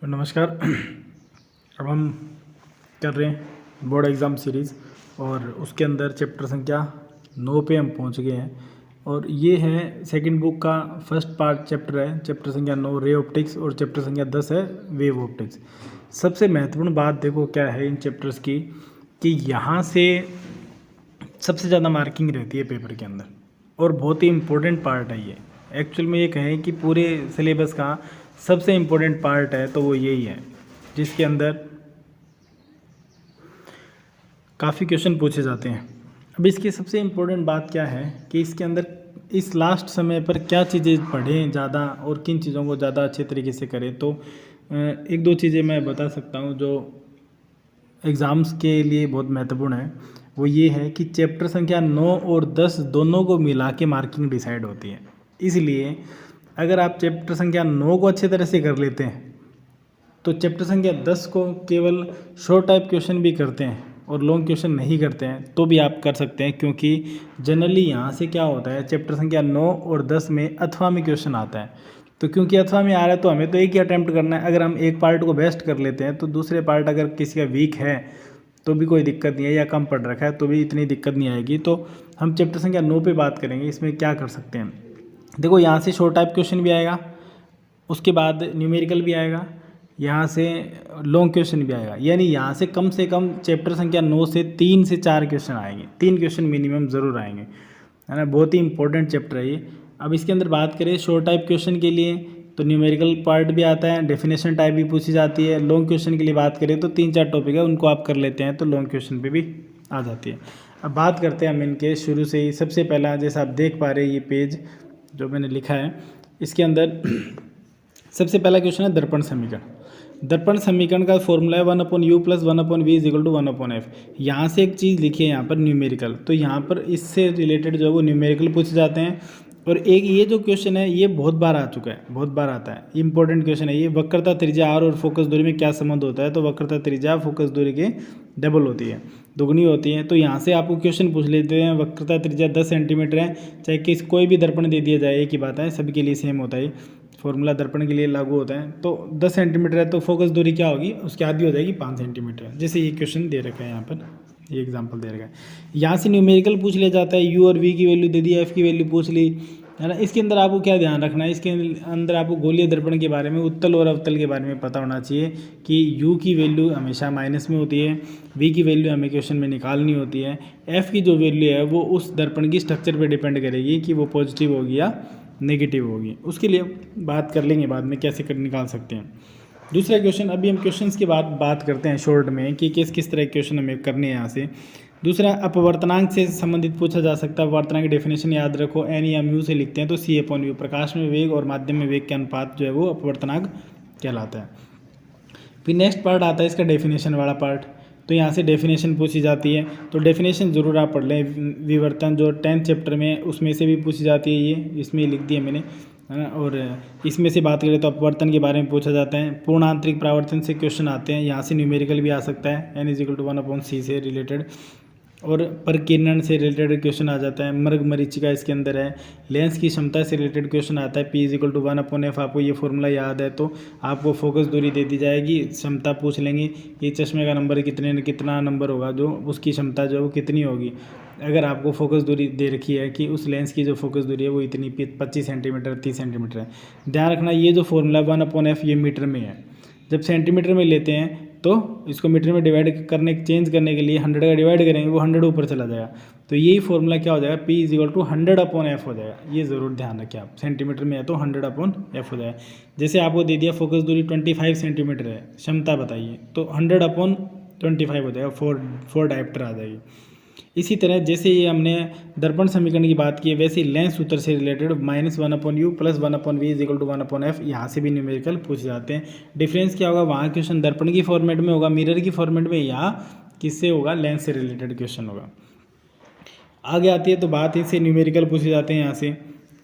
नमस्कार। अब हम कर रहे हैं बोर्ड एग्ज़ाम सीरीज़ और उसके अंदर चैप्टर संख्या 9 पे हम पहुंच गए हैं और ये है सेकंड बुक का फर्स्ट पार्ट चैप्टर है। चैप्टर संख्या 9 रे ऑप्टिक्स और चैप्टर संख्या 10 है वेव ऑप्टिक्स। सबसे महत्वपूर्ण बात देखो क्या है इन चैप्टर्स की कि यहाँ से सबसे ज़्यादा मार्किंग रहती है पेपर के अंदर और बहुत ही इम्पोर्टेंट पार्ट है ये। एक्चुअल में ये कहें कि पूरे सिलेबस का सबसे इम्पोर्टेंट पार्ट है तो वो यही है जिसके अंदर काफ़ी क्वेश्चन पूछे जाते हैं। अब इसकी सबसे इम्पोर्टेंट बात क्या है कि इसके अंदर इस लास्ट समय पर क्या चीज़ें पढ़ें ज़्यादा और किन चीज़ों को ज़्यादा अच्छे तरीके से करें। तो एक दो चीज़ें मैं बता सकता हूँ जो एग्ज़ाम्स के लिए बहुत महत्वपूर्ण है। वो ये है कि चैप्टर संख्या 9 और 10 दोनों को मिला के मार्किंग डिसाइड होती है। इसलिए अगर आप चैप्टर संख्या 9 को अच्छे तरह से कर लेते हैं तो चैप्टर संख्या 10 को केवल शॉर्ट टाइप क्वेश्चन भी करते हैं और लॉन्ग क्वेश्चन नहीं करते हैं तो भी आप कर सकते हैं, क्योंकि जनरली यहाँ से क्या होता है चैप्टर संख्या 9 और 10 में अथवा में क्वेश्चन आता है। तो क्योंकि अथवा में आ रहा है तो हमें तो एक ही अटैम्प्ट करना है। अगर हम एक पार्ट को बेस्ट कर लेते हैं तो दूसरे पार्ट अगर किसी का वीक है तो भी कोई दिक्कत नहीं है, या कम पढ़ रखा है तो भी इतनी दिक्कत नहीं आएगी। तो हम चैप्टर संख्या 9 पे बात करेंगे। इसमें क्या कर सकते हैं, देखो यहाँ से शॉर्ट टाइप क्वेश्चन भी आएगा, उसके बाद न्यूमेरिकल भी आएगा, यहाँ से लॉन्ग क्वेश्चन भी आएगा। यानी यहाँ से कम चैप्टर संख्या 9 से 3 से 4 क्वेश्चन आएंगे, 3 क्वेश्चन मिनिमम ज़रूर आएंगे, है ना। बहुत ही इंपॉर्टेंट चैप्टर है ये। अब इसके अंदर बात करें शॉर्ट टाइप क्वेश्चन के लिए तो न्यूमेरिकल पार्ट भी आता है, डेफिनेशन टाइप भी पूछी जाती है। लॉन्ग क्वेश्चन के लिए बात करें तो 3-4 टॉपिक है, उनको आप कर लेते हैं तो लॉन्ग क्वेश्चन पे भी आ जाती है। अब बात करते हैं हम इनके शुरू से ही। सबसे पहला जैसा आप देख पा रहे हैं ये पेज जो मैंने लिखा है, इसके अंदर सबसे पहला क्वेश्चन है दर्पण समीकरण। दर्पण समीकरण का फॉर्मूला है 1/u + 1/v = 1/f। यहाँ से एक चीज़ लिखी है यहाँ पर न्यूमेरिकल, तो यहाँ पर इससे रिलेटेड जो है वो न्यूमेरिकल पूछे जाते हैं। और एक ये जो क्वेश्चन है ये बहुत बार आ चुका है, बहुत बार आता है, इंपॉर्टेंट क्वेश्चन है ये। वक्रता त्रिज्या r और फोकस दूरी में क्या संबंध होता है, तो वक्रता त्रिज्या फोकस दूरी के डबल होती है, दुगनी होती है। तो यहाँ से आपको क्वेश्चन पूछ लेते हैं, वक्रता त्रिज्या 10 सेंटीमीटर है, चाहे कोई भी दर्पण दे दिया जाए, एक ही बात है, सभी के लिए सेम होता है, फॉर्मूला दर्पण के लिए लागू होता है। तो 10 सेंटीमीटर है तो फोकस दूरी क्या होगी, उसकी आधी हो जाएगी 5 सेंटीमीटर, जैसे ये क्वेश्चन दे रखा है यहाँ पर, ये एग्जांपल दे रखा है। यहाँ से न्यूमेरिकल पूछ लिया जाता है, यू और वी की वैल्यू दे दी, एफ की वैल्यू पूछ ली, है ना। इसके अंदर आपको क्या ध्यान रखना है, इसके अंदर आपको गोलीय दर्पण के बारे में, उत्तल और अवतल के बारे में पता होना चाहिए कि यू की वैल्यू हमेशा माइनस में होती है, वी की वैल्यू हमें क्वेश्चन में निकालनी होती है, एफ की जो वैल्यू है वो उस दर्पण की स्ट्रक्चर पर डिपेंड करेगी कि वो पॉजिटिव होगी या नेगेटिव होगी। उसके लिए बात कर लेंगे बाद में कैसे कर निकाल सकते हैं। दूसरा क्वेश्चन, अभी हम क्वेश्चंस की बात करते हैं शॉर्ट में कि किस तरह के क्वेश्चन हमें करने हैं यहाँ से। दूसरा, अपवर्तनांक से संबंधित पूछा जा सकता है। अपवर्तनांक की डेफिनेशन याद रखो, एन या म्यू से लिखते हैं तो c/u, प्रकाश में वेग और माध्यम में वेग के अनुपात जो है वो अपवर्तनांक कहलाता है। फिर नेक्स्ट पार्ट आता है इसका डेफिनेशन वाला पार्ट, तो यहाँ से डेफिनेशन पूछी जाती है, तो डेफिनेशन ज़रूर आप पढ़ लें। विवर्तन जो 10th चैप्टर में उसमें से भी पूछी जाती है, ये इसमें लिख दिया मैंने, है ना। और इसमें से बात करें तो अपवर्तन के बारे में पूछा जाता है। पूर्ण आंतरिक परावर्तन से क्वेश्चन आते हैं, यहाँ से न्यूमेरिकल भी आ सकता है, n = 1/c से रिलेटेड। और परकिरण से रिलेटेड क्वेश्चन आ जाता है। मर्ग मरीचिका इसके अंदर है। लेंस की क्षमता से रिलेटेड क्वेश्चन आता है, p = 1/f। आपको ये फॉर्मूला याद है तो आपको फोकस दूरी दे दी जाएगी, क्षमता पूछ लेंगे कि चश्मे का नंबर कितना नंबर होगा, जो उसकी क्षमता जो है वो कितनी होगी। अगर आपको फोकस दूरी दे रखी है कि उस लेंस की जो फोकस दूरी है वो इतनी 25 सेंटीमीटर 30 सेंटीमीटर है। ध्यान रखना ये जो फॉर्मूला 1/f ये मीटर में है, जब सेंटीमीटर में लेते हैं तो इसको मीटर में चेंज करने के लिए 100 का डिवाइड करेंगे, वो 100 ऊपर चला जाएगा, तो यही फॉर्मूला क्या हो जाएगा, p = 100/f हो जाएगा। ये ज़रूर ध्यान रखें आप, सेंटीमीटर में है तो 100/f हो जाएगा। जैसे आपको दे दिया फोकस दूरी 25 सेंटीमीटर है, क्षमता बताइए, तो 100/25 हो जाएगा, 4 डायप्टर आ जाएगी। इसी तरह जैसे ये हमने दर्पण समीकरण की बात की है, वैसे लेंस सूत्र से रिलेटेड -1/u + 1/v = 1/f, यहाँ से भी न्यूमेरिकल पूछे जाते हैं। डिफरेंस क्या होगा, वहाँ क्वेश्चन दर्पण की फॉर्मेट में होगा, मिरर की फॉर्मेट में, या किससे होगा, लेंस से रिलेटेड क्वेश्चन होगा। आगे आती है तो बात इससे न्यूमेरिकल पूछे जाते हैं। यहाँ से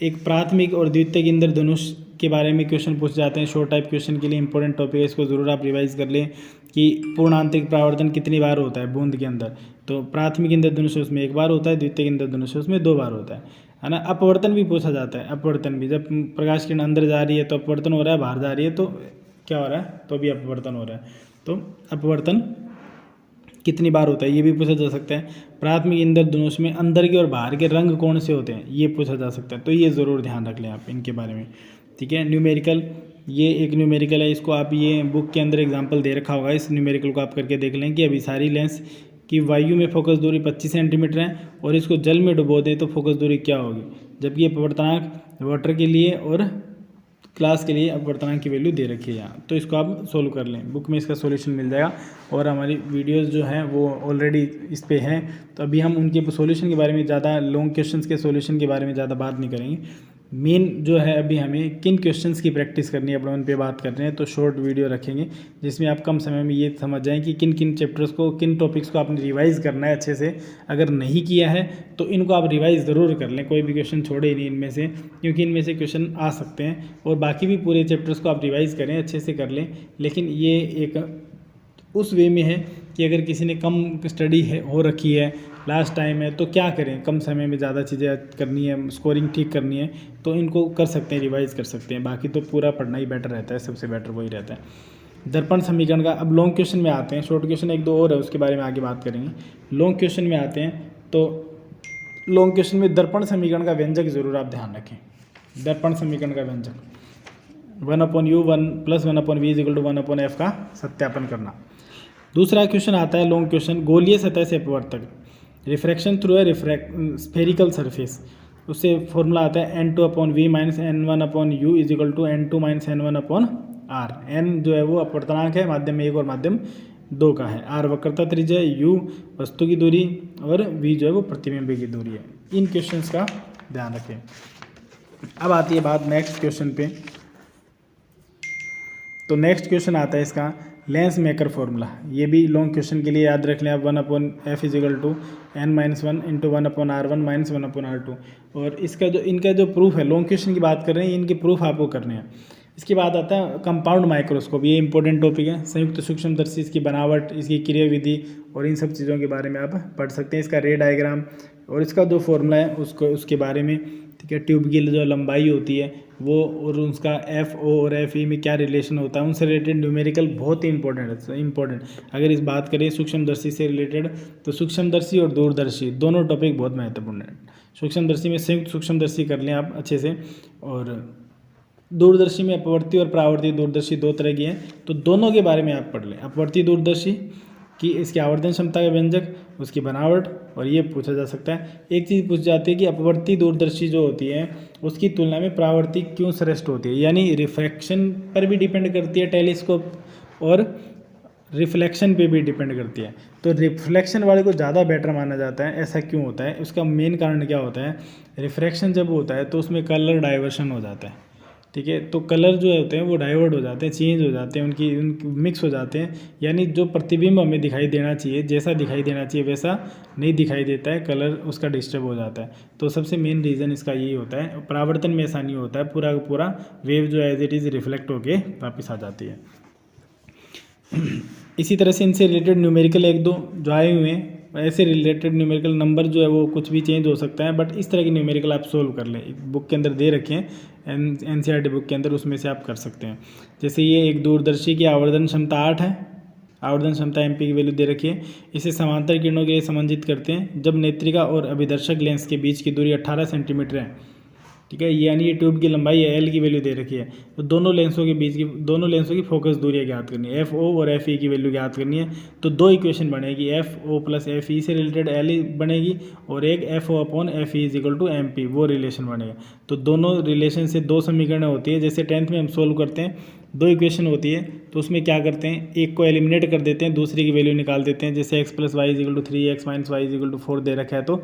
एक प्राथमिक और द्वितीयक इंद्रधनुष के बारे में क्वेश्चन पूछे जाते हैं। शॉर्ट टाइप क्वेश्चन के लिए इंपॉर्टेंट टॉपिक है, इसको ज़रूर आप रिवाइज कर लें कि पूर्ण आंतरिक परावर्तन कितनी बार होता है बूंद के अंदर। तो प्राथमिक इंद्रधनुष उसमें 1 बार होता है, द्वितीयक इंद्रधनुष उसमें 2 बार होता है ना। अपवर्तन भी पूछा जाता है। अपवर्तन भी, जब प्रकाश किरण अंदर जा रही है तो अपवर्तन हो रहा है, बाहर जा रही है तो क्या हो रहा है, तो अभी अपवर्तन हो रहा है। तो अपवर्तन कितनी बार होता है ये भी पूछा जा सकता है। प्राथमिक इंद्रधनुष में अंदर के और बाहर के रंग कौन से होते हैं ये पूछा जा सकता है, तो ये ज़रूर ध्यान रख लें आप इनके बारे में, ठीक है। न्यूमेरिकल, ये एक न्यूमेरिकल है, इसको आप ये बुक के अंदर एग्जांपल दे रखा होगा, इस न्यूमेरिकल को आप करके देख लें कि अभिसारी लेंस की वायु में फोकस दूरी 25 सेंटीमीटर है और इसको जल में डुबो दें तो फोकस दूरी क्या होगी, जबकि ये अपवर्तनांक वाटर के लिए और क्लास के लिए अपवर्तनांक की वैल्यू दे रखी है यहाँ। तो इसको आप सोल्व कर लें, बुक में इसका सॉल्यूशन मिल जाएगा और हमारी वीडियोस जो हैं वो ऑलरेडी इस पे हैं। तो अभी हम उनके सॉल्यूशन के बारे में ज़्यादा, लॉन्ग क्वेश्चंस के सॉल्यूशन के बारे में ज़्यादा बात नहीं करेंगे। मेन जो है अभी हमें किन क्वेश्चंस की प्रैक्टिस करनी है, अपन उन पे बात कर रहे हैं। तो शॉर्ट वीडियो रखेंगे जिसमें आप कम समय में ये समझ जाएं कि किन किन चैप्टर्स को, किन टॉपिक्स को आपने रिवाइज़ करना है अच्छे से। अगर नहीं किया है तो इनको आप रिवाइज़ ज़रूर कर लें, कोई भी क्वेश्चन छोड़े ही नहीं इनमें से, क्योंकि इनमें से क्वेश्चन आ सकते हैं। और बाकी भी पूरे चैप्टर्स को आप रिवाइज़ करें, अच्छे से कर लें। लेकिन ये एक उस वे में है कि अगर किसी ने कम स्टडी हो रखी है, लास्ट टाइम है, तो क्या करें, कम समय में ज़्यादा चीज़ें करनी है, स्कोरिंग ठीक करनी है, तो इनको कर सकते हैं, रिवाइज़ कर सकते हैं। बाकी तो पूरा पढ़ना ही बेटर रहता है, सबसे बेटर वही रहता है। दर्पण समीकरण का, अब लॉन्ग क्वेश्चन में आते हैं, शॉर्ट क्वेश्चन एक दो और है उसके बारे में आगे बात करेंगे। लॉन्ग क्वेश्चन में आते हैं तो लॉन्ग क्वेश्चन में दर्पण समीकरण का व्यंजक ज़रूर आप ध्यान रखें। दर्पण समीकरण का व्यंजक 1/u 1 + 1/v = 1/f का सत्यापन करना। दूसरा क्वेश्चन आता है लॉन्ग क्वेश्चन, गोलीय सतह से अपवर्तक, refraction through a spherical surface, उससे फॉर्मूला आता है n2/v - n1/u = n2 - n1/r। n जो है वो अपवर्तनांक है, माध्यम 1 और माध्यम 2 का है, r वक्रता त्रिज्या है, u वस्तु की दूरी और v जो है वो प्रतिबिंब की दूरी है। इन क्वेश्चंस का ध्यान रखें। अब आती है बात नेक्स्ट क्वेश्चन पे। तो नेक्स्ट क्वेश्चन आता है इसका लेंस मेकर फॉर्मूला, ये भी लॉन्ग क्वेश्चन के लिए याद रख लें आप। 1/f = n - 1 × 1/r1 - 1/r2। और इसका जो, इनका जो प्रूफ है, लॉन्ग क्वेश्चन की बात कर रहे हैं, इनके प्रूफ आपको करने हैं। इसके बाद आता है कंपाउंड माइक्रोस्कोप, ये इंपॉर्टेंट टॉपिक है। संयुक्त सूक्ष्मदर्शी, इसकी बनावट, इसकी क्रियाविधि और इन सब चीज़ों के बारे में आप पढ़ सकते हैं। इसका रे डायग्राम और इसका जो फॉर्मूला है उसके बारे में, ठीक है। ट्यूब की जो लंबाई होती है वो, और उसका FO और FE में क्या रिलेशन होता है, उनसे रिलेटेड न्यूमेरिकल बहुत ही इंपॉर्टेंट। अगर इस बात करें सूक्ष्मदर्शी से रिलेटेड, तो सूक्ष्मदर्शी और दूरदर्शी दोनों टॉपिक बहुत महत्वपूर्ण है। सूक्ष्मदर्शी में संयुक्त सूक्ष्मदर्शी कर लें आप अच्छे से, और दूरदर्शी में अपवर्ती और परावर्ती दूरदर्शी दो तरह की हैं, तो दोनों के बारे में आप पढ़ लें। अपवर्ती दूरदर्शी की इसकी आवर्धन क्षमता का व्यंजक, उसकी बनावट, और ये पूछा जा सकता है। एक चीज़ पूछ जाती है कि अपवर्ती दूरदर्शी जो होती है उसकी तुलना में परावर्ती क्यों श्रेष्ठ होती है, यानी रिफ्रैक्शन पर भी डिपेंड करती है टेलीस्कोप और रिफ्लेक्शन पे भी डिपेंड करती है। तो रिफ्लेक्शन वाले को ज़्यादा बेटर माना जाता है, ऐसा क्यों होता है? उसका मेन कारण क्या होता है, रिफ्रैक्शन जब होता है तो उसमें कलर डाइवर्शन हो जाता है, ठीक है। तो कलर जो होते हैं वो डाइवर्ट हो जाते हैं, चेंज हो जाते हैं, उनकी मिक्स हो जाते हैं, यानी जो प्रतिबिंब हमें दिखाई देना चाहिए, जैसा दिखाई देना चाहिए वैसा नहीं दिखाई देता है, कलर उसका डिस्टर्ब हो जाता है। तो सबसे मेन रीज़न इसका यही होता है। परावर्तन में ऐसा नहीं होता है, पूरा का पूरा वेव जो एज इट इज़ रिफ्लेक्ट होके वापस आ जाती है। इसी तरह से इनसे रिलेटेड न्यूमेरिकल एक दो जो आए हुए हैं, ऐसे रिलेटेड न्यूमेरिकल नंबर जो है वो कुछ भी चेंज हो सकता है, बट इस तरह की न्यूमेरिकल आप सोल्व कर लें। बुक के अंदर दे रखे हैं NCERT बुक के अंदर, उसमें से आप कर सकते हैं। जैसे ये एक दूरदर्शी की आवर्धन क्षमता 8 है, आवर्धन क्षमता MP की वैल्यू दे रखी है। इसे समांतर किरणों के लिए समंजित करते हैं जब नेत्रिका और अभिदर्शक लेंस के बीच की दूरी 18 सेंटीमीटर है, ठीक है। यानी ये ट्यूब की लंबाई है, L की वैल्यू दे रखी है। तो दोनों लेंसों की फोकस दूरियाँ ज्ञात करनी है, FO और FE की वैल्यू ज्ञात करनी है। तो दो इक्वेशन बनेगी, FO + FE से रिलेटेड L बनेगी, और एक FO/FE = MP, वो रिलेशन बनेगा। तो दोनों रिलेशन से दो समीकरण होती है। जैसे 10th में हम सोल्व करते हैं, दो इक्वेशन होती है, तो उसमें क्या करते हैं, एक को एलिमिनेट कर देते हैं, दूसरे की वैल्यू निकाल देते हैं। जैसे x + y = 3, x - y = 4 दे रखा है, तो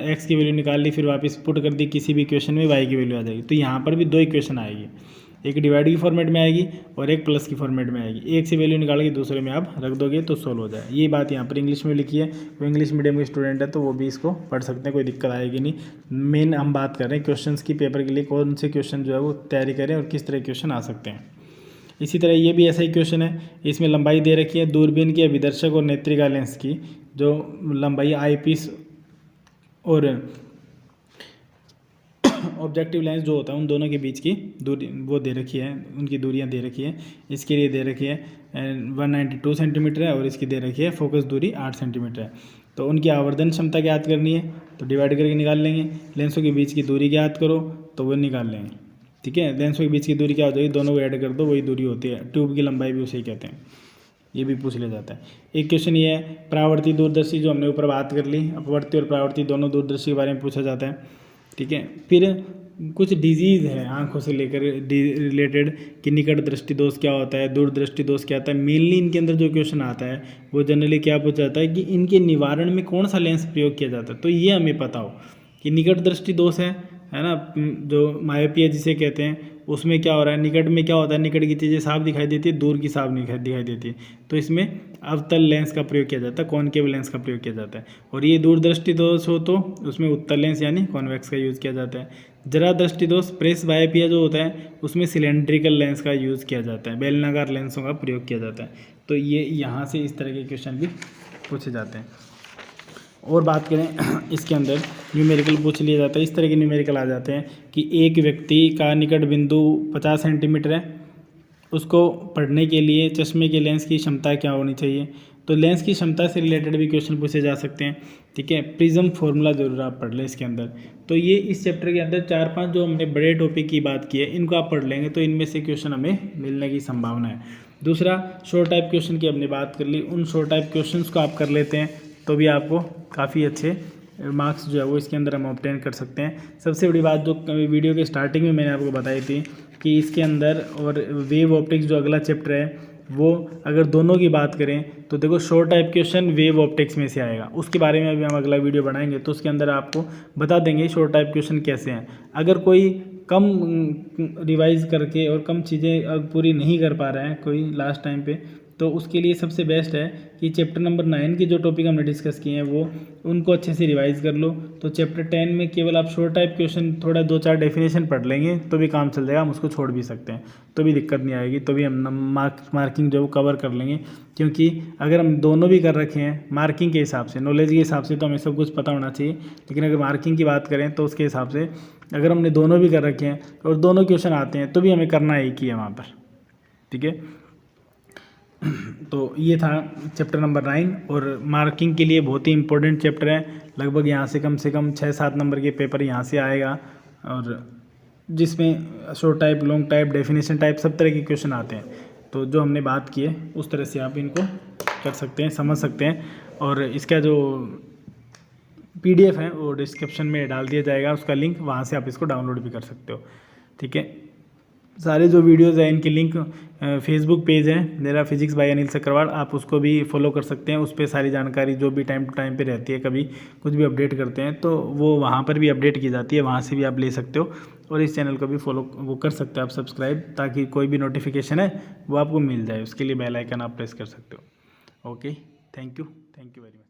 x की वैल्यू निकाल ली, फिर वापस पुट कर दी किसी भी इक्वेशन में, y की वैल्यू आ जाएगी। तो यहाँ पर भी दो इक्वेशन आएगी, एक डिवाइड की फॉर्मेट में आएगी और एक प्लस की फॉर्मेट में आएगी। एक से वैल्यू निकाल के दूसरे में आप रख दोगे तो सोल्व हो जाए। ये बात यहाँ पर इंग्लिश में लिखी है, वो इंग्लिश मीडियम के स्टूडेंट है तो वो भी इसको पढ़ सकते हैं, कोई दिक्कत आएगी नहीं। मेन हम बात कर रहे हैं क्वेश्चन की, पेपर के लिए कौन से क्वेश्चन जो है वो तैयारी करें और किस तरह के क्वेश्चन आ सकते हैं। इसी तरह ये भी ऐसा ही क्वेश्चन है, इसमें लंबाई दे रखी है दूरबीन की, अभिदर्शक और नेत्रिका लेंस की जो लंबाई आई पीस और ऑब्जेक्टिव लेंस जो होता है उन दोनों के बीच की दूरी वो दे रखी है, उनकी दूरियां दे रखी है। इसके लिए दे रखी है 192 सेंटीमीटर है और इसकी दे रखी है फोकस दूरी 8 सेंटीमीटर है। तो उनकी आवर्धन क्षमता ज्ञात करनी है तो डिवाइड करके निकाल लेंगे। लेंसों के बीच की दूरी ज्ञात करो तो वो निकाल लेंगे, ठीक है। लेंसों के बीच की दूरी क्या हो जाएगी, दोनों को ऐड कर दो वही दूरी होती है। ट्यूब की लंबाई भी उसे ही कहते हैं, ये भी पूछ लिया जाता है। एक क्वेश्चन ये है परावर्ती दूरदर्शी, जो हमने ऊपर बात कर ली, अपवर्ती और परावर्ती दोनों दूरदर्शी के बारे में पूछा जाता है, ठीक है। फिर कुछ डिजीज़ है आंखों से लेकर रिलेटेड कि निकट दृष्टि दोष क्या होता है, दूर दृष्टि दोष क्या होता है। मेनली इनके अंदर जो क्वेश्चन आता है वो जनरली क्या पूछा जाता है कि इनके निवारण में कौन सा लेंस प्रयोग किया जाता है। तो ये हमें पता हो कि निकट दृष्टि दोष है ना, जो मायोपिया जिसे कहते हैं, उसमें क्या हो रहा है, निकट में क्या होता है, निकट की चीज़ें साफ दिखाई देती है, दूर की साफ नहीं दिखाई देती है। तो इसमें अवतल लेंस का प्रयोग किया जाता है, कॉनकेव लेंस का प्रयोग किया जाता है। और ये दूरदृष्टि दोष हो तो उसमें उत्तल लेंस यानी कॉन्वेक्स का यूज़ किया जाता है। जरा दृष्टि दोष प्रेस बायोपिया जो होता है उसमें सिलेंड्रिकल लेंस का यूज़ किया जाता है, बेलनाकार लेंसों का प्रयोग किया जाता है। तो ये यहाँ से इस तरह के क्वेश्चन भी पूछे जाते हैं। और बात करें इसके अंदर न्यूमेरिकल पूछ लिया जाता है, इस तरह के न्यूमेरिकल आ जाते हैं कि एक व्यक्ति का निकट बिंदु 50 सेंटीमीटर है, उसको पढ़ने के लिए चश्मे के लेंस की क्षमता क्या होनी चाहिए। तो लेंस की क्षमता से रिलेटेड भी क्वेश्चन पूछे जा सकते हैं, ठीक है। प्रिज्म फॉर्मूला जरूर आप पढ़ लें इसके अंदर। तो ये इस चैप्टर के अंदर 4-5 जो हमने बड़े टॉपिक की बात की है इनको आप पढ़ लेंगे तो इनमें से क्वेश्चन हमें मिलने की संभावना है। दूसरा शॉर्ट टाइप क्वेश्चन की हमने बात कर ली, उन शॉर्ट टाइप क्वेश्चन को आप कर लेते हैं तो भी आपको काफ़ी अच्छे मार्क्स जो है वो इसके अंदर हम ऑब्टेन कर सकते हैं। सबसे बड़ी बात जो वीडियो के स्टार्टिंग में मैंने आपको बताई थी कि इसके अंदर और वेव ऑप्टिक्स जो अगला चैप्टर है वो अगर दोनों की बात करें तो देखो short type question wave optics में से आएगा, उसके बारे में अभी हम अगला वीडियो बनाएंगे तो उसके अंदर आपको बता देंगे शॉर्ट टाइप क्वेश्चन कैसे हैं। अगर कोई कम रिवाइज करके और कम चीज़ें पूरी नहीं कर पा रहा है कोई लास्ट टाइम पे, तो उसके लिए सबसे बेस्ट है कि चैप्टर नंबर 9 के जो टॉपिक हमने डिस्कस किए हैं वो उनको अच्छे से रिवाइज कर लो। तो चैप्टर 10 में केवल आप शॉर्ट टाइप क्वेश्चन थोड़ा 2-4 डेफिनेशन पढ़ लेंगे तो भी काम चल जाएगा, हम उसको छोड़ भी सकते हैं तो भी दिक्कत नहीं आएगी, तो भी हम मार्किंग जो कवर कर लेंगे। क्योंकि अगर हम दोनों भी कर रखे हैं मार्किंग के हिसाब से, नॉलेज के हिसाब से तो हमें सब कुछ पता होना चाहिए, लेकिन अगर मार्किंग की बात करें तो उसके हिसाब से अगर हमने दोनों भी कर रखे हैं और दोनों क्वेश्चन आते हैं तो भी हमें करना एक ही है वहाँ पर, ठीक है। तो ये था चैप्टर नंबर 9 और मार्किंग के लिए बहुत ही इंपॉर्टेंट चैप्टर है। लगभग यहाँ से कम 6-7 नंबर के पेपर यहाँ से आएगा और जिसमें short type, long type, definition type सब तरह के क्वेश्चन आते हैं। तो जो हमने बात की है उस तरह से आप इनको कर सकते हैं, समझ सकते हैं। और इसका जो PDF है वो डिस्क्रिप्शन में डाल दिया जाएगा उसका लिंक, वहाँ से आप इसको डाउनलोड भी कर सकते हो, ठीक है। सारे जो वीडियोज़ हैं इनके लिंक फेसबुक पेज है मेरा फिजिक्स बाय अनिल सक्करवाल, आप उसको भी फॉलो कर सकते हैं। उस पर सारी जानकारी जो भी टाइम टू टाइम पे रहती है, कभी कुछ भी अपडेट करते हैं तो वो वहाँ पर भी अपडेट की जाती है, वहाँ से भी आप ले सकते हो। और इस चैनल को भी फॉलो वो कर सकते हो आप सब्सक्राइब, ताकि कोई भी नोटिफिकेशन है वो आपको मिल जाए, उसके लिए बेल आइकन आप प्रेस कर सकते हो। Okay, thank you very much.